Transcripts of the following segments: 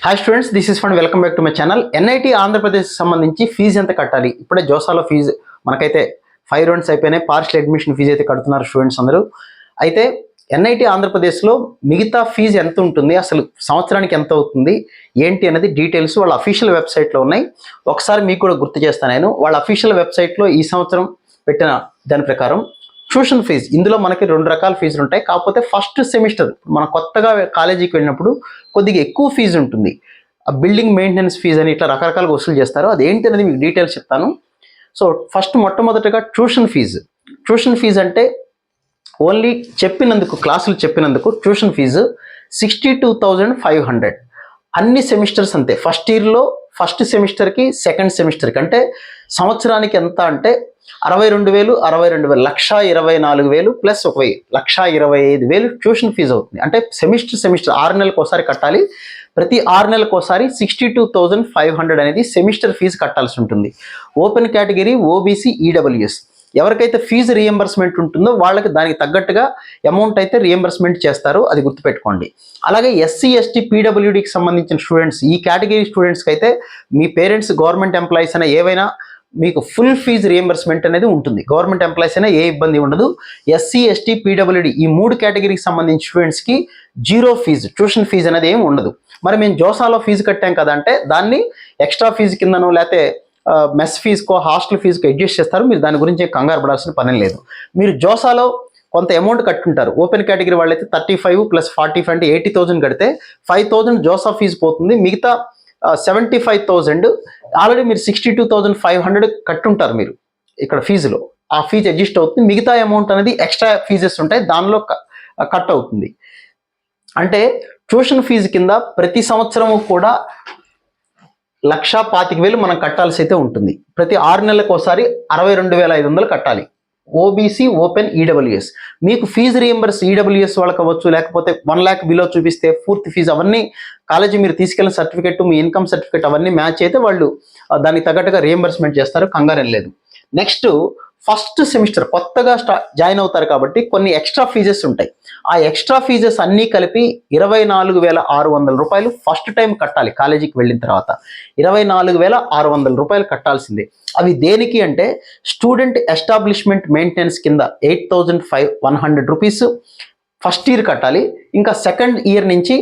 Hi students, this is fund welcome back to my channel. NIT Andhra Pradesh సంబంధించి fee ఎంత కట్టాలి? ఇప్పుడే జోసాలో ఫీజు మనకైతే 5 రౌండ్స్ అయిపోయినాయి. పార్షియల్ అడ్మిషన్ ఫీజు అయితే కడుతున్నారు స్టూడెంట్స్ అందరూ. అయితే ఎన్ఐటి ఆంధ్రప్రదేశ్లో మిగతా ఫీజు ఎంత ఉంటుంది, అసలు సంవత్సరానికి ఎంత అవుతుంది ఏంటి అనేది డీటెయిల్స్ వాళ్ళ అఫీషియల్ వెబ్సైట్లో ఉన్నాయి. ఒకసారి మీకు కూడా గుర్తు చేస్తాను. నేను వాళ్ళ అఫీషియల్ వెబ్సైట్లో ఈ సంవత్సరం పెట్టిన దాని ప్రకారం ట్యూషన్ ఫీజు, ఇందులో మనకి 2 రకాల ఫీజులు ఉంటాయి. కాకపోతే ఫస్ట్ సెమిస్టర్ మనం కొత్తగా కాలేజీకి వెళ్ళినప్పుడు కొద్దిగా ఎక్కువ ఫీజు ఉంటుంది. ఆ బిల్డింగ్ మెయింటెనెన్స్ ఫీజు అని ఇట్లా రకరకాలుగా వసూలు చేస్తారు. అదేంటి అనేది మీకు డీటెయిల్స్ చెప్తాను. సో ఫస్ట్ మొట్టమొదటిగా ట్యూషన్ ఫీజు. ట్యూషన్ ఫీజు అంటే ఓన్లీ చెప్పినందుకు, క్లాసులు చెప్పినందుకు ట్యూషన్ ఫీజు 62,500. అన్ని సెమిస్టర్స్ అంతే. ఫస్ట్ ఇయర్లో ఫస్ట్ సెమిస్టర్కి, సెకండ్ సెమిస్టర్కి. అంటే సంవత్సరానికి ఎంత అంటే 62,000, 62,000, 1,24,000 ప్లస్ 1,000, 1,25,000 ట్యూషన్ ఫీజు అవుతుంది. అంటే సెమిస్టర్ 6 నెలలకు ఒకసారి కట్టాలి. ప్రతి 6 నెలలకు ఒకసారి 62,500 అనేది సెమిస్టర్ ఫీజు కట్టాల్సి ఉంటుంది. ఓపెన్ కేటగిరీ, ఓబీసీ, ఈడబ్ల్యూఎస్ ఎవరికైతే ఫీజు రీఎంబర్స్మెంట్ ఉంటుందో వాళ్ళకి దానికి తగ్గట్టుగా అమౌంట్ అయితే రీఎంబర్స్మెంట్ చేస్తారు, అది గుర్తుపెట్టుకోండి. అలాగే ఎస్సీ, ఎస్టీ, పీడబ్ల్యూడీకి సంబంధించిన స్టూడెంట్స్, ఈ కేటగిరీ స్టూడెంట్స్కి అయితే మీ పేరెంట్స్ గవర్నమెంట్ ఎంప్లాయీస్ అయినా ఏవైనా మీకు ఫుల్ ఫీజు రీఎంబర్స్మెంట్ అనేది ఉంటుంది. గవర్నమెంట్ ఎంప్లాయీస్ అయినా ఏ ఇబ్బంది ఉండదు. ఎస్సీ, ఎస్టీ, పీడబ్ల్యూడీ ఈ 3 కేటగిరీకి సంబంధించిన స్టూడెంట్స్కి జీరో ఫీజు, ట్యూషన్ ఫీజు అనేది ఏమి ఉండదు. మరి మేము జోసాలో ఫీజు కట్టాం కదా అంటే దాన్ని ఎక్స్ట్రా ఫీజు కిందనో లేకపోతే మెస్ ఫీజుకో, హాస్టల్ ఫీజుకో అడ్జస్ట్ చేస్తారు. మీరు దాని గురించి కంగారు పడాల్సిన పని లేదు. మీరు జోసాలో కొంత అమౌంట్ కట్టుంటారు. ఓపెన్ కేటగిరీ వాళ్ళైతే 35 ప్లస్ 45 అంటే 80,000 కడితే 5,000 జోసా ఫీజు పోతుంది. మిగతా 75,000 ఆల్రెడీ మీరు 62,500 కట్టుంటారు మీరు ఇక్కడ ఫీజులో. ఆ ఫీజు అడ్జస్ట్ అవుతుంది. మిగతా అమౌంట్ అనేది ఎక్స్ట్రా ఫీజెస్ ఉంటాయి, దానిలో కట్ అవుతుంది. అంటే ట్యూషన్ ఫీజు కింద ప్రతి సంవత్సరము కూడా 1,25,000 మనం కట్టాల్సి అయితే ఉంటుంది. ప్రతి 6 నెలలకు ఒకసారి 62,500 కట్టాలి. OBC, open, EWS. మీకు ఫీజు రీఎంబర్స్ ఈడబ్ల్యూఎస్ వాళ్ళకి అవ్వచ్చు, లేకపోతే 1 lakh బిలో చూపిస్తే పూర్తి ఫీజు అవన్నీ కాలేజీ మీరు తీసుకెళ్ళిన సర్టిఫికెట్, మీ ఇన్కమ్ సర్టిఫికెట్ అవన్నీ మ్యాచ్ అయితే వాళ్ళు దానికి తగ్గట్టుగా రీఎంబర్స్మెంట్ చేస్తారు, కంగారేం లేదు. నెక్స్ట్ ఫస్ట్ సెమిస్టర్ కొత్తగా జాయిన్ అవుతారు కాబట్టి కొన్ని ఎక్స్ట్రా ఫీజెస్ ఉంటాయి. ఆ ఎక్స్ట్రా ఫీజెస్ అన్నీ కలిపి 24,600 రూపాయలు ఫస్ట్ టైం కట్టాలి. కాలేజీకి వెళ్ళిన తర్వాత 24,600 రూపాయలు కట్టాల్సిందే. అవి దేనికి అంటే స్టూడెంట్ ఎస్టాబ్లిష్మెంట్ మెయింటెనెన్స్ కింద 8,100 రూపీస్ ఫస్ట్ ఇయర్ కట్టాలి. ఇంకా సెకండ్ ఇయర్ నుంచి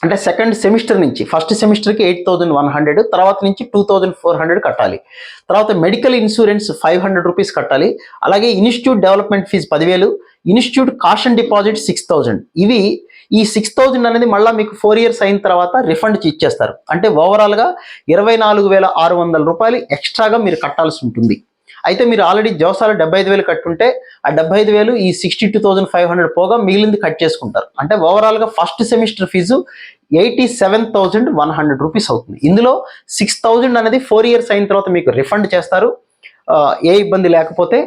అంటే సెకండ్ సెమిస్టర్ నుంచి, ఫస్ట్ సెమిస్టర్కి 8,100, తర్వాత నుంచి 2,400 కట్టాలి. తర్వాత మెడికల్ ఇన్సూరెన్స్ 500 రూపీస్ కట్టాలి. అలాగే institute development fee 10,000, institute caution deposit 6,000. ఇవి ఈ 6,000 అనేది మళ్ళీ మీకు 4 years అయిన తర్వాత రిఫండ్ ఇచ్చేస్తారు. అంటే ఓవరాల్గా 24,600 రూపాయలు ఎక్స్ట్రాగా మీరు కట్టాల్సి ఉంటుంది. అయితే మీరు ఆల్రెడీ జోసాలో 75,000 కట్టుంటే ఆ 75,000 ఈ 62,500 పోగా మిగిలింది కట్ చేసుకుంటారు. అంటే ఓవరాల్గా ఫస్ట్ సెమిస్టర్ ఫీజు 87,100 రూపీస్ అవుతుంది. ఇందులో 6,000 అనేది 4 years అయిన తర్వాత మీకు రిఫండ్ చేస్తారు, ఏ ఇబ్బంది లేకపోతే.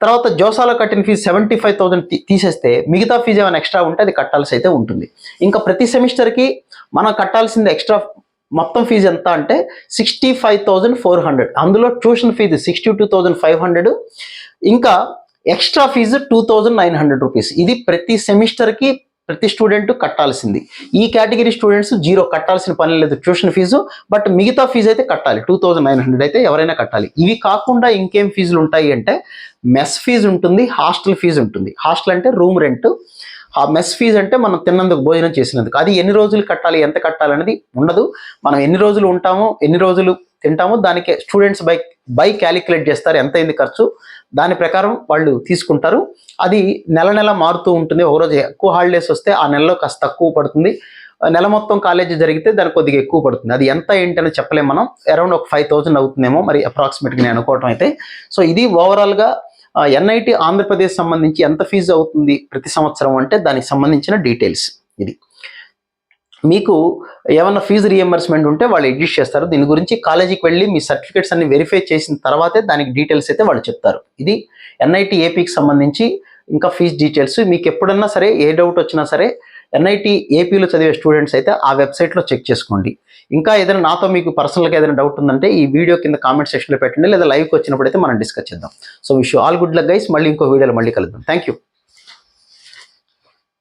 తర్వాత జోసాలో కట్టిన ఫీజు 75,000 తీసేస్తే మిగతా ఫీజు ఏమైనా ఎక్స్ట్రా ఉంటే అది కట్టాల్సి అయితే ఉంటుంది. ఇంకా ప్రతి సెమిస్టర్కి మనం కట్టాల్సింది ఎక్స్ట్రా మొత్తం ఫీజు ఎంత అంటే 65,400. అందులో ట్యూషన్ ఫీజు 62,500, ఇంకా ఎక్స్ట్రా ఫీజు 2,900 రూపీస్. ఇది ప్రతి సెమిస్టర్కి ప్రతి స్టూడెంట్ కట్టాల్సింది. ఈ కేటగిరీ స్టూడెంట్స్ జీరో కట్టాల్సిన పని లేదు ట్యూషన్ ఫీజు. బట్ మిగతా ఫీజు అయితే కట్టాలి, 2,900 అయితే ఎవరైనా కట్టాలి. ఇవి కాకుండా ఇంకేం ఫీజులు ఉంటాయి అంటే మెస్ ఫీజు ఉంటుంది, హాస్టల్ ఫీజు ఉంటుంది. హాస్టల్ అంటే రూమ్ రెంట్, ఆ మెస్ ఫీజు అంటే మనం తిన్నందుకు, భోజనం చేసినందుకు. అది ఎన్ని రోజులు కట్టాలి, ఎంత కట్టాలి అనేది ఉండదు. మనం ఎన్ని రోజులు ఉంటామో, ఎన్ని రోజులు తింటామో దానికి స్టూడెంట్స్ బై క్యాలిక్యులేట్ చేస్తారు, ఎంత అయింది ఖర్చు, దాని ప్రకారం వాళ్ళు తీసుకుంటారు. అది నెల నెల మారుతూ ఉంటుంది. ఒకరోజు ఎక్కువ హాలిడేస్ వస్తే ఆ నెలలో కాస్త తక్కువ పడుతుంది, నెల మొత్తం కాలేజీ జరిగితే దానికి కొద్దిగా ఎక్కువ పడుతుంది. అది ఎంత ఏంటని చెప్పలేము మనం. అరౌండ్ ఒక 5,000 అవుతుందేమో మరి అప్రాక్సిమేట్గా నేను అనుకోవటం అయితే. సో ఇది ఓవరాల్గా ఎన్ఐటి ఆంధ్రప్రదేశ్ సంబంధించి ఎంత ఫీజు అవుతుంది ప్రతి సంవత్సరం అంటే దానికి సంబంధించిన డీటెయిల్స్. ఇది మీకు ఏమన్నా ఫీజు రీఎంబర్స్మెంట్ ఉంటే వాళ్ళు అడ్జస్ట్ చేస్తారు. దీని గురించి కాలేజీకి వెళ్ళి మీ సర్టిఫికేట్స్ అన్ని వెరిఫై చేసిన తర్వాతే దానికి డీటెయిల్స్ అయితే వాళ్ళు చెప్తారు. ఇది ఎన్ఐటి ఏపీకి సంబంధించి ఇంకా ఫీజు డీటెయిల్స్. మీకు ఎప్పుడన్నా సరే ఏ డౌట్ వచ్చినా సరే ఎన్ఐటి ఏపీలో చదివే స్టూడెంట్స్ అయితే ఆ వెబ్సైట్లో చెక్ చేసుకోండి. ఇంకా ఏదైనా నాతో మీకు పర్సనల్గా ఏదైనా డౌట్ ఉందంటే ఈ వీడియో కింద కామెంట్ సెక్షన్లో పెట్టండి, లేదా లైవ్కి వచ్చినప్పుడు అయితే మనం డిస్కస్ చేద్దాం. So wish you all good luck guys. మళ్ళీ ఇంకో వీడియోలో మళ్ళీ కలుద్దాం. Thank you.